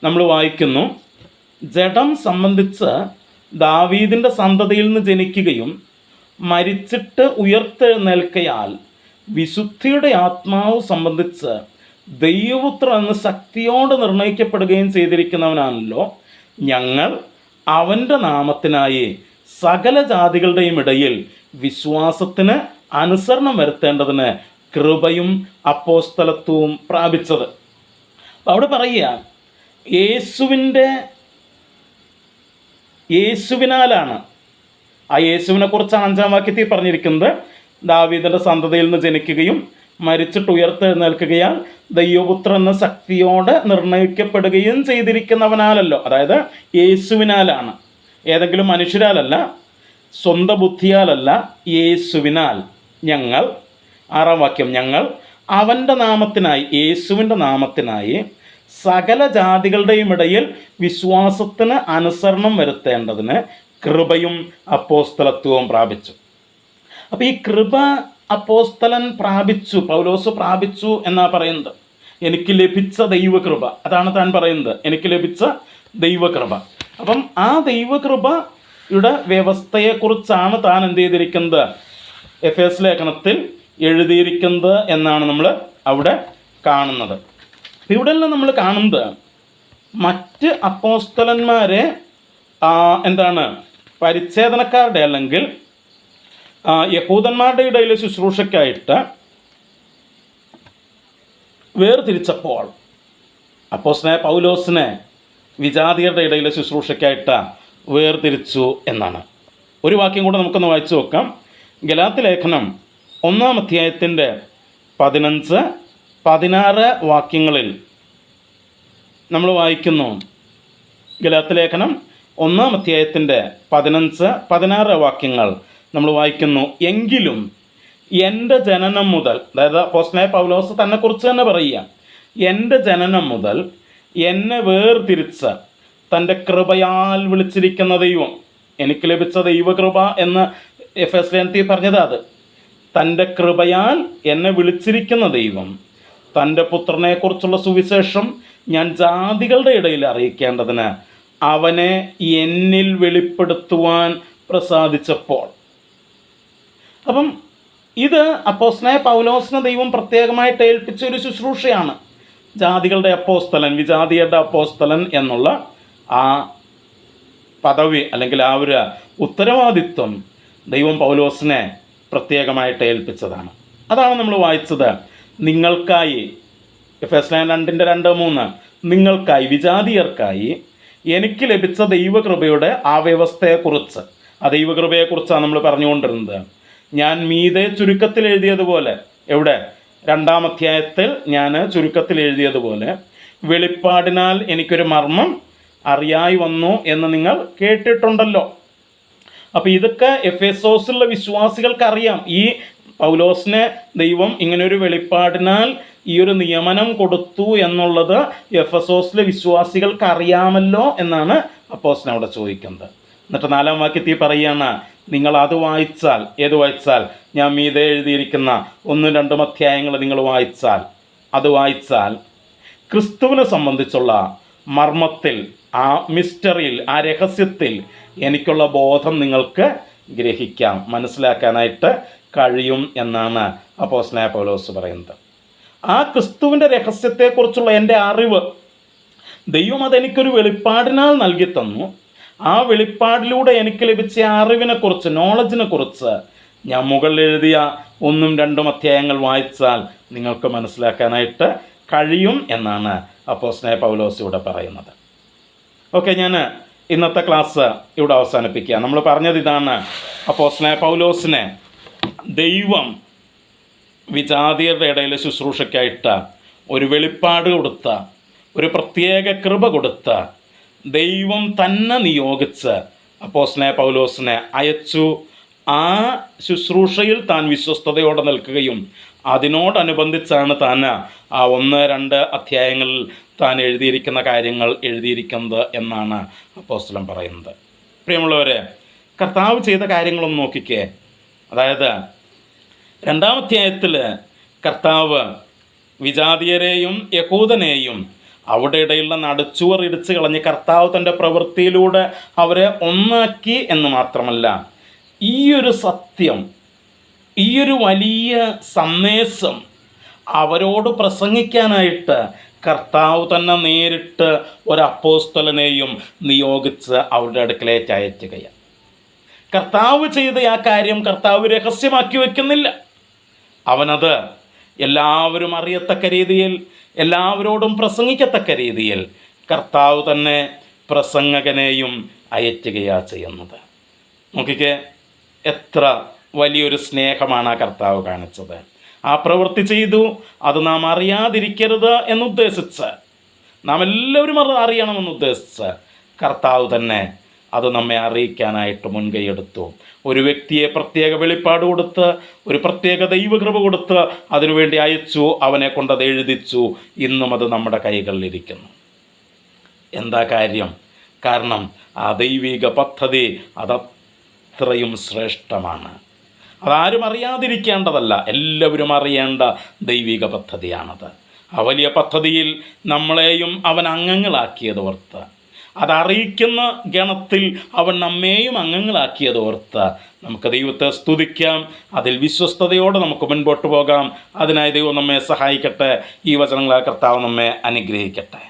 നമ്മൾ വായിക്കുന്നു: ജഡം സംബന്ധിച്ച് ദാവീദിൻ്റെ സന്തതിയിൽ നിന്ന് ജനിക്കുകയും മരിച്ചിട്ട് ഉയർത്തെഴുന്നേൽക്കയാൽ വിശുദ്ധിയുടെ ആത്മാവ് സംബന്ധിച്ച് ദൈവപുത്രൻ എന്ന് ശക്തിയോട് നിർണയിക്കപ്പെടുകയും ചെയ്തിരിക്കുന്നവനാണല്ലോ ഞങ്ങൾ. അവൻ്റെ നാമത്തിനായി സകല ജാതികളുടെയും ഇടയിൽ വിശ്വാസത്തിന് അനുസരണം വരുത്തേണ്ടതിന് കൃപയും അപ്പോസ്തലത്വവും പ്രാപിച്ചത്. അവിടെ പറയുക, യേശുവിനാലാണ്. ആ യേശുവിനെ കുറിച്ചാണ് 5-ാം വാക്യത്തിൽ പറഞ്ഞിരിക്കുന്നത്. ദാവീദിൻ്റെ സന്തതിയിൽ നിന്ന് ജനിക്കുകയും മരിച്ചിട്ട് ഉയർത്തെഴുന്നേൽക്കുകയാൽ ദൈവപുത്രൻ എന്ന ശക്തിയോടെ നിർണയിക്കപ്പെടുകയും ചെയ്തിരിക്കുന്നവനാലല്ലോ. അതായത് യേശുവിനാലാണ്, ഏതെങ്കിലും മനുഷ്യരാലല്ല, സ്വന്തം ബുദ്ധിയാലല്ല, യേശുവിനാൽ ഞങ്ങൾ. 6-ാം വാക്യം, ഞങ്ങൾ അവൻ്റെ നാമത്തിനായി, യേശുവിൻ്റെ നാമത്തിനായി സകല ജാതികളുടെയും ഇടയിൽ വിശ്വാസത്തിന് അനുസരണം വരുത്തേണ്ടതിന് കൃപയും അപ്പോസ്തലത്വവും പ്രാപിച്ചു. അപ്പോൾ ഈ കൃപ അപ്പോസ്തലൻ പ്രാപിച്ചു, പൗലോസ് പ്രാപിച്ചു എന്നാണ് പറയുന്നത്. എനിക്ക് ലഭിച്ച ദൈവകൃപ, അതാണ് താൻ പറയുന്നത്, എനിക്ക് ലഭിച്ച ദൈവകൃപ. അപ്പം ആ ദൈവകൃപയുടെ വ്യവസ്ഥയെക്കുറിച്ചാണ് താൻ എന്ത് ചെയ്തിരിക്കുന്നത്? എഫേസ് ലേഖനത്തിൽ എഴുതിയിരിക്കുന്നത് എന്നാണ് നമ്മൾ അവിടെ കാണുന്നത്. ഇവിടെ എല്ലാം നമ്മൾ കാണുന്നത് മറ്റ് അപ്പോസ്തലന്മാരെ പരിച്ഛേദനക്കാരുടെ അല്ലെങ്കിൽ യഹൂദന്മാരുടെ ഇടയിൽ ശുശ്രൂഷയ്ക്കായിട്ട് വേർതിരിച്ചപ്പോൾ അപ്പോസ്തലനായ പൗലോസിനെ വിജാതിയരുടെ ഇടയിലെ ശുശ്രൂഷയ്ക്കായിട്ട് വേർതിരിച്ചു എന്നാണ്. ഒരു വാക്യം കൂടെ നമുക്കൊന്ന് വായിച്ചു നോക്കാം. ഗലാത്യ ലേഖനം 1-ാം അധ്യായത്തിൻ്റെ 15-16 വാക്യങ്ങളിൽ നമ്മൾ വായിക്കുന്നു. ഗലാത്യ ലേഖനം 1-ാം അധ്യായത്തിൻ്റെ 15-16 വാക്യങ്ങൾ നമ്മൾ വായിക്കുന്നു. എങ്കിലും എൻ്റെ ജനനം മുതൽ, അതായത് അപ്പോസ്തലനായ പൗലോസ് തന്നെക്കുറിച്ച് തന്നെ പറയുക, എൻ്റെ ജനനം മുതൽ എന്നെ വേർതിരിച്ച തൻ്റെ കൃപയാൽ വിളിച്ചിരിക്കുന്ന ദൈവം, എനിക്ക് ലഭിച്ച ദൈവകൃപ എന്ന് എഫേസ് ലേഖനത്തിൽ പറഞ്ഞത്, അത് തൻ്റെ കൃപയാൽ എന്നെ വിളിച്ചിരിക്കുന്ന ദൈവം തൻ്റെ പുത്രനെക്കുറിച്ചുള്ള സുവിശേഷം ഞാൻ ജാതികളുടെ ഇടയിൽ അറിയിക്കേണ്ടതിന് അവനെ എന്നിൽ വെളിപ്പെടുത്തുവാൻ പ്രസാദിച്ചപ്പോൾ. അപ്പം ഇത് അപ്പോസ്തലനായ പൗലോസിനെ ദൈവം പ്രത്യേകമായിട്ട് ഏൽപ്പിച്ച ഒരു ശുശ്രൂഷയാണ്. ജാതികളുടെ അപ്പോസ്തലൻ, വിജാതിയരുടെ അപ്പോസ്തലൻ എന്നുള്ള ആ പദവി അല്ലെങ്കിൽ ആ ഒരു ഉത്തരവാദിത്വം ദൈവം പൗലോസിനെ പ്രത്യേകമായിട്ട് ഏൽപ്പിച്ചതാണ്. അതാണ് നമ്മൾ വായിച്ചത്. നിങ്ങൾക്കായി, എഫെസ്യർ 2:2-3, നിങ്ങൾക്കായി, വിജാതിയർക്കായി എനിക്ക് ലഭിച്ച ദൈവകൃപയുടെ ആ വ്യവസ്ഥയെക്കുറിച്ച്, ആ ദൈവകൃപയെക്കുറിച്ചാണ് നമ്മൾ പറഞ്ഞുകൊണ്ടിരുന്നത്. ഞാൻ മീതെ ചുരുക്കത്തിൽ എഴുതിയതുപോലെ, എവിടെ? 2-ാം അധ്യായത്തിൽ ഞാൻ ചുരുക്കത്തിൽ എഴുതിയതുപോലെ, വെളിപ്പാടിനാൽ എനിക്കൊരു മർമ്മം അറിയായി വന്നു എന്ന് നിങ്ങൾ കേട്ടിട്ടുണ്ടല്ലോ. അപ്പോൾ ഇതൊക്കെ എഫെസോസിലുള്ള വിശ്വാസികൾക്കറിയാം. ഈ പൗലോസിനെ ദൈവം ഇങ്ങനൊരു വെളിപ്പാടിനാൽ ഈ ഒരു നിയമനം കൊടുത്തു എന്നുള്ളത് എഫെസോസിലെ വിശ്വാസികൾക്ക് അറിയാമല്ലോ എന്നാണ് അപ്പോസ്തലൻ അവിടെ ചോദിക്കുന്നത്. എന്നിട്ട് 4-ാം വാക്യത്തിൽ പറയുകയാണ്, നിങ്ങൾ അത് വായിച്ചാൽ, ഏത് വായിച്ചാൽ? ഞാൻ മീതെ എഴുതിയിരിക്കുന്ന 1-2 അധ്യായങ്ങൾ നിങ്ങൾ വായിച്ചാൽ, അത് വായിച്ചാൽ ക്രിസ്തുവിനെ സംബന്ധിച്ചുള്ള മർമ്മത്തിൽ, ആ മിസ്റ്ററിയിൽ, ആ രഹസ്യത്തിൽ എനിക്കുള്ള ബോധം നിങ്ങൾക്ക് ഗ്രഹിക്കാം, മനസ്സിലാക്കാനായിട്ട് കഴിയും എന്നാണ് അപ്പോസ്തലനായ പൗലോസ് പറയുന്നത്. ആ ക്രിസ്തുവിൻ്റെ രഹസ്യത്തെക്കുറിച്ചുള്ള എൻ്റെ അറിവ് ദൈവം അതെനിക്കൊരു വെളിപ്പാടിനാൽ നൽകി തന്നു. ആ വെളിപ്പാടിലൂടെ എനിക്ക് ലഭിച്ച അറിവിനെക്കുറിച്ച്, നോളജിനെക്കുറിച്ച് ഞാൻ മുകളിൽ എഴുതിയ 1-2 അധ്യായങ്ങൾ വായിച്ചാൽ നിങ്ങൾക്ക് മനസ്സിലാക്കാനായിട്ട് കഴിയും എന്നാണ് അപ്പോസ്തലനായ പൗലോസ് ഇവിടെ പറയുന്നത്. ഓക്കെ, ഞാൻ ഇന്നത്തെ ക്ലാസ് ഇവിടെ അവസാനിപ്പിക്കുക. നമ്മൾ പറഞ്ഞത് ഇതാണ്, അപ്പോസ്തലനായ പൗലോസിനെ ദൈവം വിജാതിയരുടെ ഇടയിൽ ശുശ്രൂഷയ്ക്കായിട്ട് ഒരു വെളിപ്പാട് കൊടുത്ത, ഒരു പ്രത്യേക കൃപ കൊടുത്ത, ദൈവം തന്നെ നിയോഗിച്ച് അപ്പോസ്തലനായ പൗലോസിനെ അയച്ചു. ആ ശുശ്രൂഷയിൽ താൻ വിശ്വസ്തയോടെ നിൽക്കുകയും അതിനോടനുബന്ധിച്ചാണ് താൻ ആ 1-2 അധ്യായങ്ങളിൽ താൻ എഴുതിയിരിക്കുന്ന കാര്യങ്ങൾ എഴുതിയിരിക്കുന്നത് എന്നാണ് അപ്പോസ്തലൻ പറയുന്നത്. പ്രിയമുള്ളവരെ, കർത്താവ് ചെയ്ത കാര്യങ്ങളൊന്നും നോക്കിക്കേ. അതായത് 2-ാം അധ്യായത്തിൽ കർത്താവ് വിജാതിയരെയും യഹൂദനെയും അവിടെ ഇടയിലുള്ള നടുച്ചുവർ ഇടിച്ച് കളഞ്ഞ് കർത്താവ് തൻ്റെ പ്രവൃത്തിയിലൂടെ അവരെ ഒന്നാക്കി എന്ന് മാത്രമല്ല, ഈ ഒരു സത്യം, ഈ ഒരു വലിയ സന്ദേശം അവരോട് പ്രസംഗിക്കാനായിട്ട് കർത്താവ് തന്നെ നേരിട്ട് ഒരു അപ്പോസ്തലനെയും നിയോഗിച്ച് അവരുടെ അടുക്കലേക്ക് അയക്കുകയാണ്. കർത്താവ് ചെയ്ത ആ കാര്യം കർത്താവ് രഹസ്യമാക്കി വയ്ക്കുന്നില്ല. അവനത് എല്ലാവരും അറിയത്തക്ക രീതിയിൽ, എല്ലാവരോടും പ്രസംഗിക്കത്തക്ക രീതിയിൽ കർത്താവ് തന്നെ പ്രസംഗകനെയും അയറ്റുകയാണ് ചെയ്യുന്നത്. നോക്കിക്കേ, എത്ര വലിയൊരു സ്നേഹമാണ് ആ കർത്താവ് കാണിച്ചത്. ആ പ്രവൃത്തി ചെയ്തു, അത് നാം അറിയാതിരിക്കരുത് എന്നുദ്ദേശിച്ച്, നാം എല്ലാവരും അറിയണമെന്നുദ്ദേശിച്ച് കർത്താവ് തന്നെ അത് നമ്മെ അറിയിക്കാനായിട്ട് മുൻകൈയെടുത്തു. ഒരു വ്യക്തിയെ പ്രത്യേക വെളിപ്പാട് കൊടുത്ത്, ഒരു പ്രത്യേക ദൈവകൃപ കൊടുത്ത് അതിനുവേണ്ടി അയച്ചു, അവനെ കൊണ്ടത് എഴുതിച്ചു. ഇന്നും അത് നമ്മുടെ കൈകളിലിരിക്കുന്നു. എന്താ കാര്യം? കാരണം ആ ദൈവിക പദ്ധതി അതത്രയും ശ്രേഷ്ഠമാണ്. അതാരും അറിയാതിരിക്കേണ്ടതല്ല, എല്ലാവരും അറിയേണ്ട ദൈവിക പദ്ധതിയാണത്. ആ വലിയ പദ്ധതിയിൽ നമ്മളെയും അവൻ അംഗങ്ങളാക്കിയതോർത്ത്, അതറിയിക്കുന്ന ഗണത്തിൽ അവൻ നമ്മെയും അംഗങ്ങളാക്കിയതോർത്ത് നമുക്ക് ദൈവത്തെ സ്തുതിക്കാം. അതിൽ വിശ്വസ്തയോടെ നമുക്ക് മുൻപോട്ട് പോകാം. അതിനായി ദൈവം നമ്മെ സഹായിക്കട്ടെ. ഈ വചനങ്ങളാൽ കർത്താവ് നമ്മെ അനുഗ്രഹിക്കട്ടെ.